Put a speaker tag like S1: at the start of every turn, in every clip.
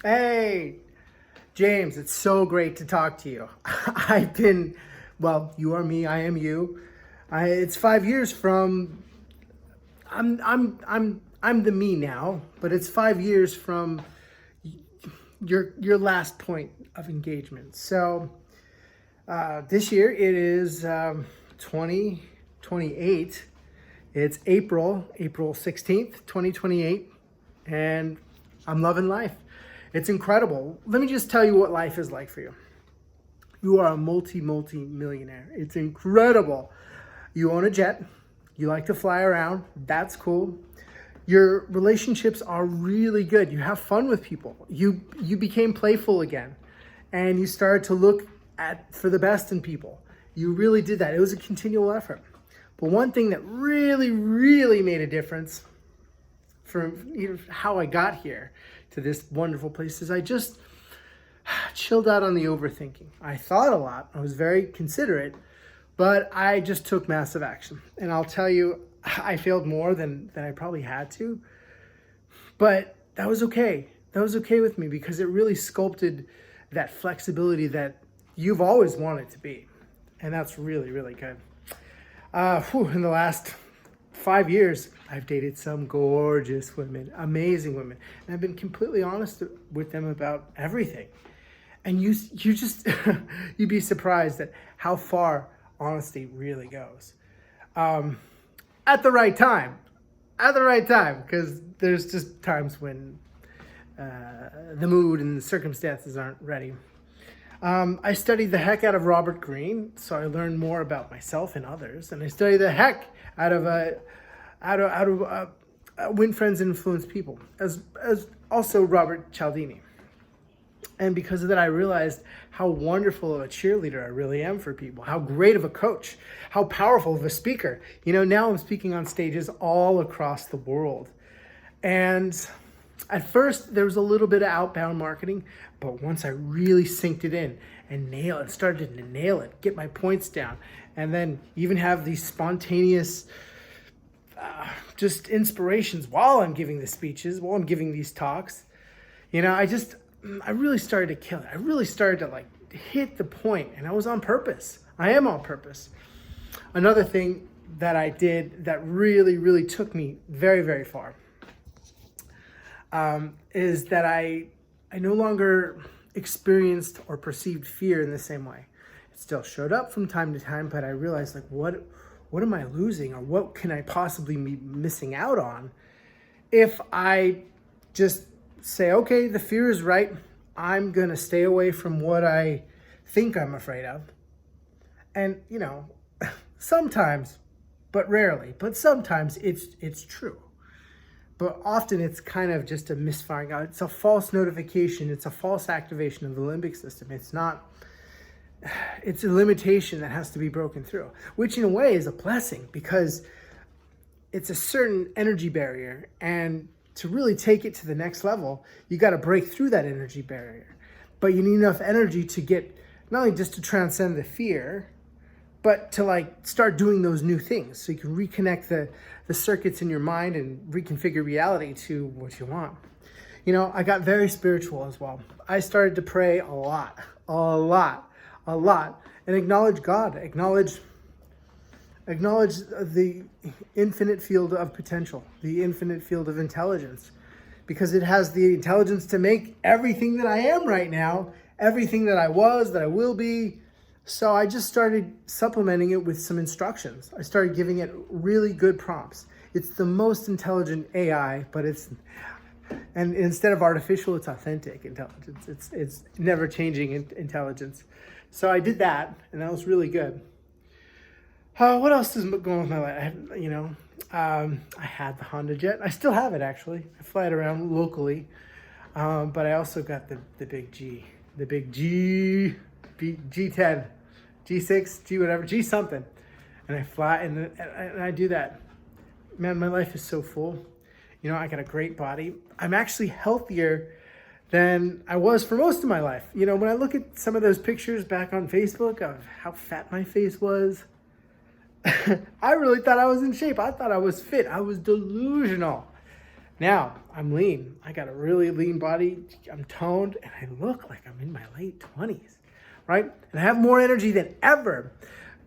S1: Hey, James, it's so great to talk to you. Well, you are me, I am you. It's 5 years from, I'm the me now, but it's 5 years from your last point of engagement. So, this year it is 2028. It's April 16th, 2028, and I'm loving life. It's incredible. Let me just tell you what life is like for you. You are a multi millionaire. It's incredible. You own a jet. You like to fly around. That's cool. Your relationships are really good. You have fun with people. You became playful again, and you started to look at for the best in people. You really did that. It was a continual effort. But one thing that really made a difference for how I got here to this wonderful place is I just chilled out on the overthinking. I thought a lot. I was very considerate, but I just took massive action. And I'll tell you, I failed more than I probably had to. But that was okay. That was okay with me because it really sculpted that flexibility that you've always wanted to be. And that's really good. In the last 5 years, I've dated some gorgeous women, amazing women, and I've been completely honest with them about everything. And you just, you'd be surprised at how far honesty really goes. At the right time, because there's just times when the mood and the circumstances aren't ready. I studied the heck out of Robert Greene, so I learned more about myself and others. And I studied the heck out of win friends and influence people, as also Robert Cialdini. And because of that, I realized how wonderful of a cheerleader I really am for people, how great of a coach, how powerful of a speaker. Now I'm speaking on stages all across the world. And at first, there was a little bit of outbound marketing, but once I really synced it in and started to nail it, get my points down, and then even have these spontaneous just inspirations while I'm giving the speeches, while I'm giving these talks, I really started to kill it. I really started to hit the point, and I was on purpose. I am on purpose. Another thing that I did that really took me very far is that I no longer experienced or perceived fear in the same way. It still showed up from time to time, but I realized what am I losing, or what can I possibly be missing out on if I just say, okay, the fear is right. I'm going to stay away from what I think I'm afraid of. And, sometimes, but rarely, but sometimes it's true. But often it's kind of just a misfiring out. It's a false notification. It's a false activation of the limbic system. It's a limitation that has to be broken through, which in a way is a blessing because it's a certain energy barrier. And to really take it to the next level, you got to break through that energy barrier. But you need enough energy to get, not only just to transcend the fear, but to start doing those new things so you can reconnect the circuits in your mind and reconfigure reality to what you want. I got very spiritual as well. I started to pray a lot, and acknowledge God, acknowledge the infinite field of potential, the infinite field of intelligence, because it has the intelligence to make everything that I am right now, everything that I was, that I will be. So I just started supplementing it with some instructions. I started giving it really good prompts. It's the most intelligent AI, but and instead of artificial, it's authentic intelligence. It's never changing intelligence. So I did that, and that was really good. What else is going on with my life? I had the Honda Jet. I still have it, actually. I fly it around locally. But I also got the big G. The big G10, G6, G whatever, G something. And I fly, and I do that. Man, my life is so full. I got a great body. I'm actually healthier than I was for most of my life. When I look at some of those pictures back on Facebook of how fat my face was, I really thought I was in shape. I thought I was fit. I was delusional. Now I'm lean. I got a really lean body. I'm toned and I look like I'm in my late 20s, right? And I have more energy than ever.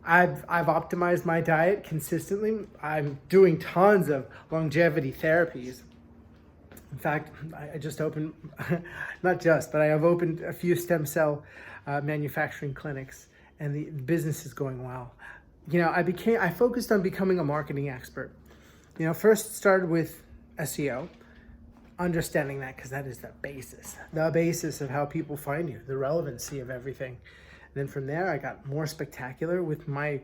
S1: I've optimized my diet consistently. I'm doing tons of longevity therapies. In fact, I just opened, not just, but I have opened a few stem cell manufacturing clinics, and the business is going well. I focused on becoming a marketing expert. First started with SEO, understanding that because that is the basis of how people find you, the relevancy of everything. And then from there, I got more spectacular with my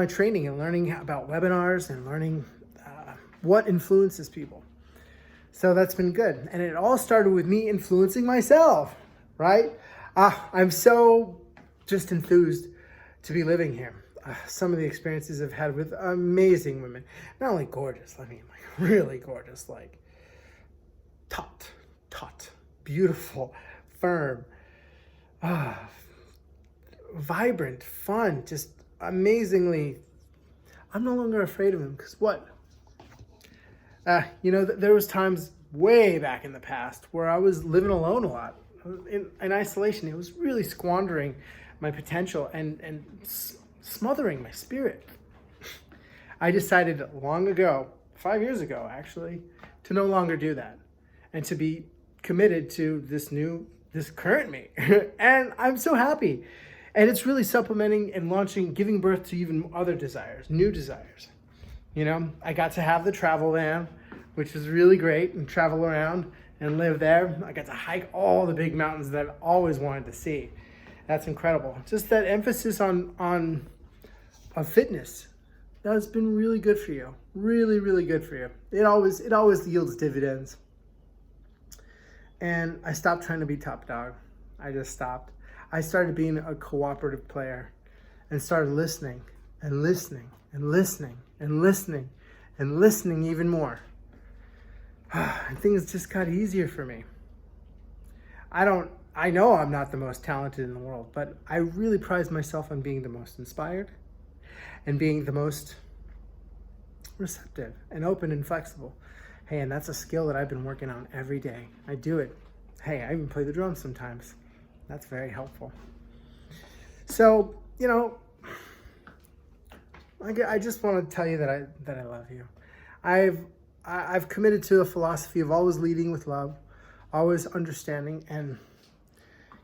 S1: training and learning about webinars and learning what influences people. So that's been good. And it all started with me influencing myself, right? I'm so just enthused to be living here. Some of the experiences I've had with amazing women, not only gorgeous, I mean like really gorgeous, like taut, beautiful, firm, vibrant, fun, just amazingly. I'm no longer afraid of him because what? There was times way back in the past where I was living alone a lot, in isolation. It was really squandering my potential and smothering my spirit. I decided long ago, 5 years ago actually, to no longer do that and to be committed to this current me. And I'm so happy. And it's really supplementing and launching, giving birth to even other desires, new desires. I got to have the travel van, which was really great, and travel around and live there. I got to hike all the big mountains that I've always wanted to see. That's incredible. Just that emphasis on fitness, that's been really good for you. Really, really good for you. It always yields dividends. And I stopped trying to be top dog. I just stopped. I started being a cooperative player and started listening and listening and listening and listening and listening even more. And things just got easier for me. I know I'm not the most talented in the world, but I really prize myself on being the most inspired and being the most receptive and open and flexible. Hey, and that's a skill that I've been working on every day. I do it. Hey, I even play the drums sometimes. That's very helpful. So, I just want to tell you that I love you. I've committed to a philosophy of always leading with love, always understanding and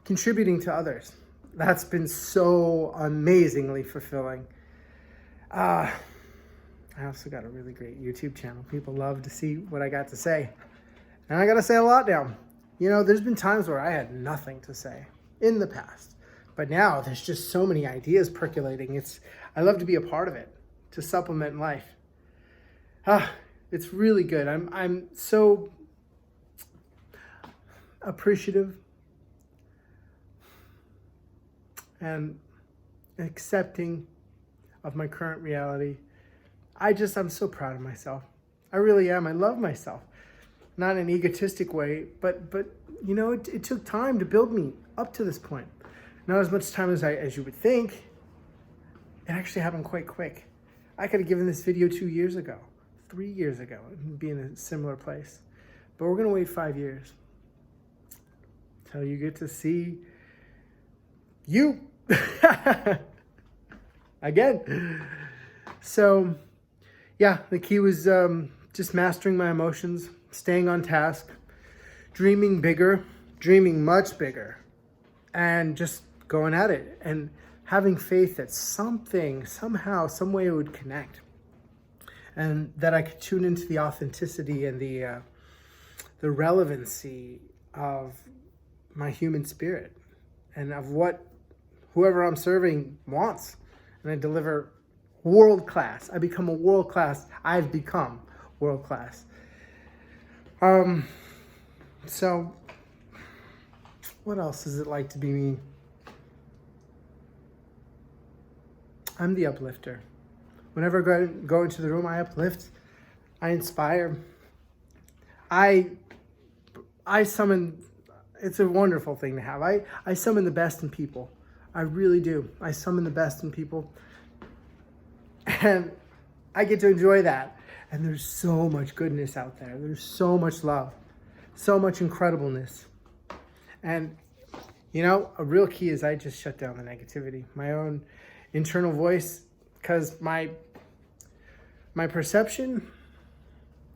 S1: contributing to others. That's been so amazingly fulfilling. I also got a really great YouTube channel. People love to see what I got to say. And I got to say a lot now. There's been times where I had nothing to say in the past. But now there's just so many ideas percolating. I love to be a part of it, to supplement life. It's really good. I'm so appreciative and accepting of my current reality. I'm so proud of myself. I really am. I love myself. Not in an egotistic way, but it took time to build me up to this point. Not as much time as you would think. It actually happened quite quick. I could have given this video 2 years ago, 3 years ago, and be in a similar place. But we're gonna wait 5 years till you get to see you again. So yeah, the key was just mastering my emotions, staying on task, dreaming bigger, dreaming much bigger, and just going at it and having faith that something, somehow, some way it would connect, and that I could tune into the authenticity and the relevancy of my human spirit and of what whoever I'm serving wants, and I deliver world class. I've become world class. So what else is it like to be me? I'm the uplifter. Whenever I go into the room, I uplift, I inspire, I summon. It's a wonderful thing to have. I summon the best in people. I really do. I summon the best in people. And I get to enjoy that. And there's so much goodness out there. There's so much love, so much incredibleness. And, you know, a real key is I just shut down the negativity, my own internal voice, because my perception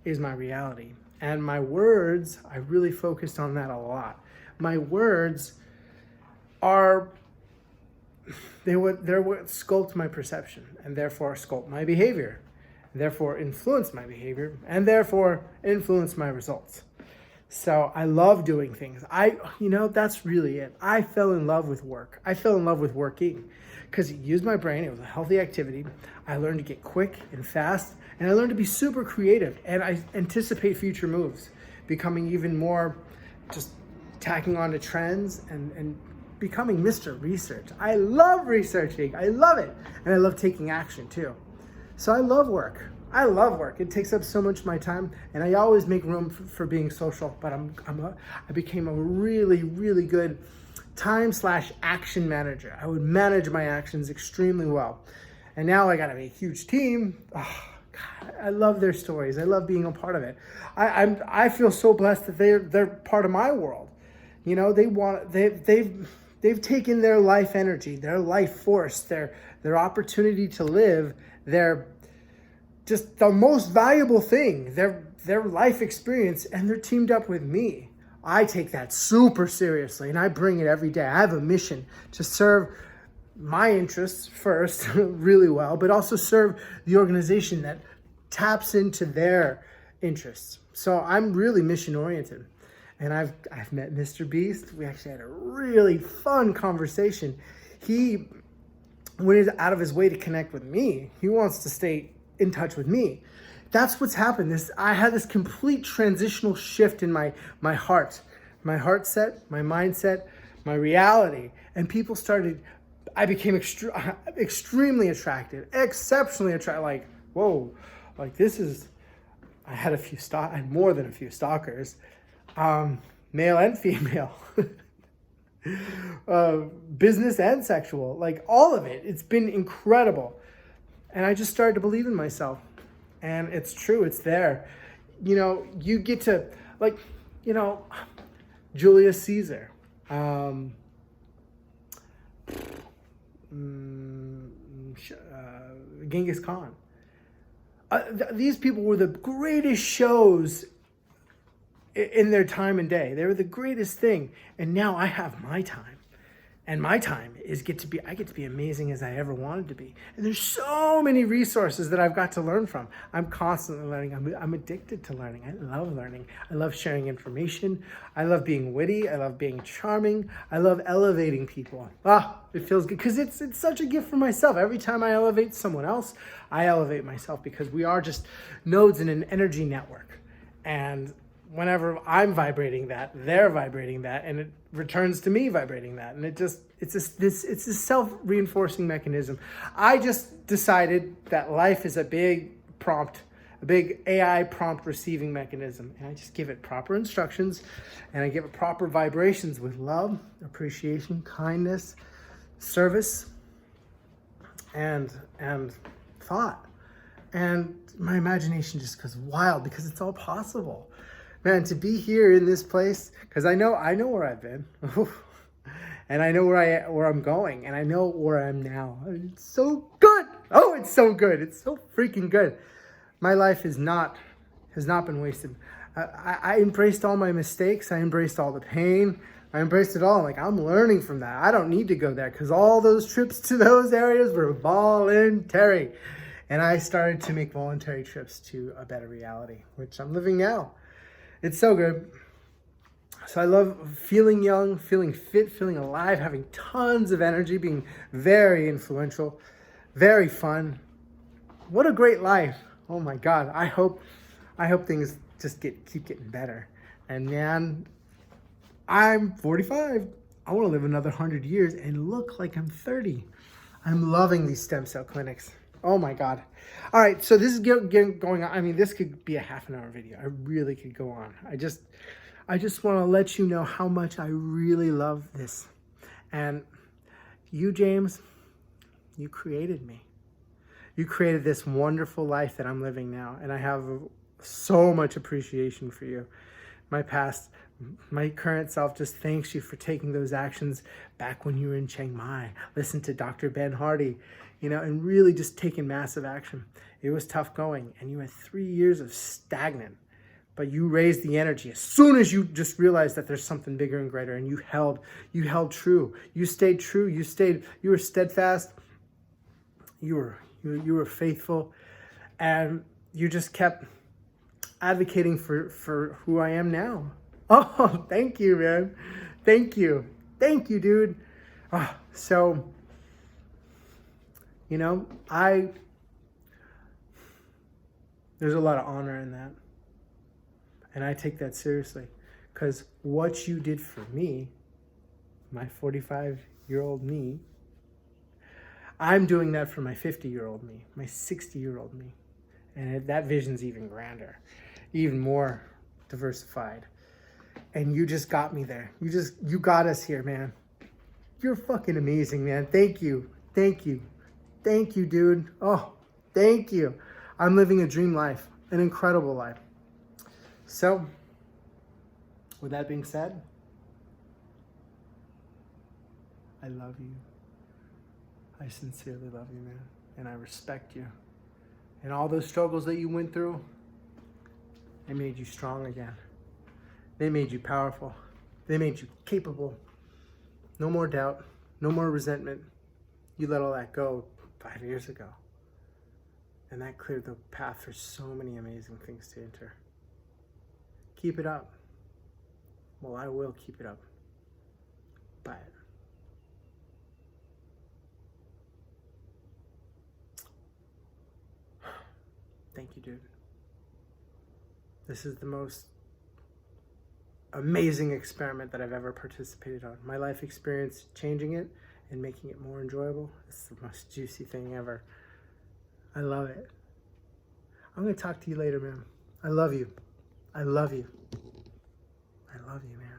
S1: is my reality. And my words, I really focused on that a lot. My words they're what sculpt my perception, and therefore sculpt my behavior, and therefore influence my behavior, and therefore influence my results. So I love doing things. That's really it. I fell in love with work. I fell in love with working because it used my brain. It was a healthy activity. I learned to get quick and fast, and I learned to be super creative, and I anticipate future moves, becoming even more just tacking on to trends and becoming Mr. Research. I love researching. I love it. And I love taking action too. So I love work. I love work. It takes up so much of my time, and I always make room for being social, but I became a really, really good time/action manager. I would manage my actions extremely well. And now I got a huge team. Oh, God, I love their stories. I love being a part of it. I feel so blessed that they're part of my world. You know, they've taken their life energy, their life force, their opportunity to live, their just the most valuable thing, their life experience, and they're teamed up with me. I take that super seriously, and I bring it every day. I have a mission to serve my interests first really well, but also serve the organization that taps into their interests. So I'm really mission oriented. And I've met Mr. Beast. We actually had a really fun conversation. He went out of his way to connect with me. He wants to stay in touch with me. That's what's happened. I had this complete transitional shift in my heart, my heart set, my mindset, my reality. And people I became extremely attractive, exceptionally attractive. Like, whoa, like this is, I had more than a few stalkers. Male and female, business and sexual, like all of it. It's been incredible. And I just started to believe in myself. And it's true, it's there. You know, you get to, Julius Caesar, Genghis Khan. These people were the greatest shows in their time and day. They were the greatest thing. And now I have my time. And my time I get to be amazing as I ever wanted to be. And there's so many resources that I've got to learn from. I'm constantly learning. I'm addicted to learning. I love learning. I love sharing information. I love being witty. I love being charming. I love elevating people. It feels good because it's such a gift for myself. Every time I elevate someone else, I elevate myself because we are just nodes in an energy network. And whenever I'm vibrating that, they're vibrating that, and it returns to me vibrating that. And it's a self-reinforcing mechanism. I just decided that life is a big AI prompt receiving mechanism. And I just give it proper instructions, and I give it proper vibrations with love, appreciation, kindness, service, and thought. And my imagination just goes wild because it's all possible. Man, to be here in this place, because I know where I've been, and I know where I'm going, and I know where I am now. It's so good. Oh, it's so good. It's so freaking good. My life has not been wasted. I embraced all my mistakes. I embraced all the pain. I embraced it all. Like, I'm learning from that. I don't need to go there because all those trips to those areas were voluntary. And I started to make voluntary trips to a better reality, which I'm living now. It's so good. So I love feeling young, feeling fit, feeling alive, having tons of energy, being very influential, very fun. What a great life. Oh my God. I hope things just keep getting better. And man, I'm 45. I want to live another 100 years and look like I'm 30. I'm loving these stem cell clinics. Oh my God. All right, so this is going on. I mean, this could be a half an hour video. I really could go on. I just want to let you know how much I really love this. And you, James, you created me. You created this wonderful life that I'm living now, and I have so much appreciation for you. My past, my current self just thanks you for taking those actions back when you were in Chiang Mai. Listen to Dr. Ben Hardy, and really just taking massive action. It was tough going, and you had 3 years of stagnant, but you raised the energy as soon as you just realized that there's something bigger and greater, and you held true. You stayed true. You were steadfast. You were faithful, and you just kept advocating for who I am now. Oh, thank you, man. Thank you, dude. So, there's a lot of honor in that, and I take that seriously, because what you did for me, my 45-year-old me, I'm doing that for my 50-year-old me, my 60-year-old me. And that vision's even grander, even more diversified. And you just got me there. You got us here, man. You're fucking amazing, man. Thank you, dude. Oh, thank you. I'm living a dream life, an incredible life. So, with that being said, I love you. I sincerely love you, man. And I respect you. And all those struggles that you went through, they made you strong again. They made you powerful. They made you capable. No more doubt. No more resentment. You let all that go 5 years ago. And that cleared the path for so many amazing things to enter. Keep it up. Well, I will keep it up. But thank you, dude. This is the most amazing experiment that I've ever participated on. My life experience, changing it and making it more enjoyable, it's the most juicy thing ever. I love it. I'm going to talk to you later, man. I love you. I love you. I love you, man.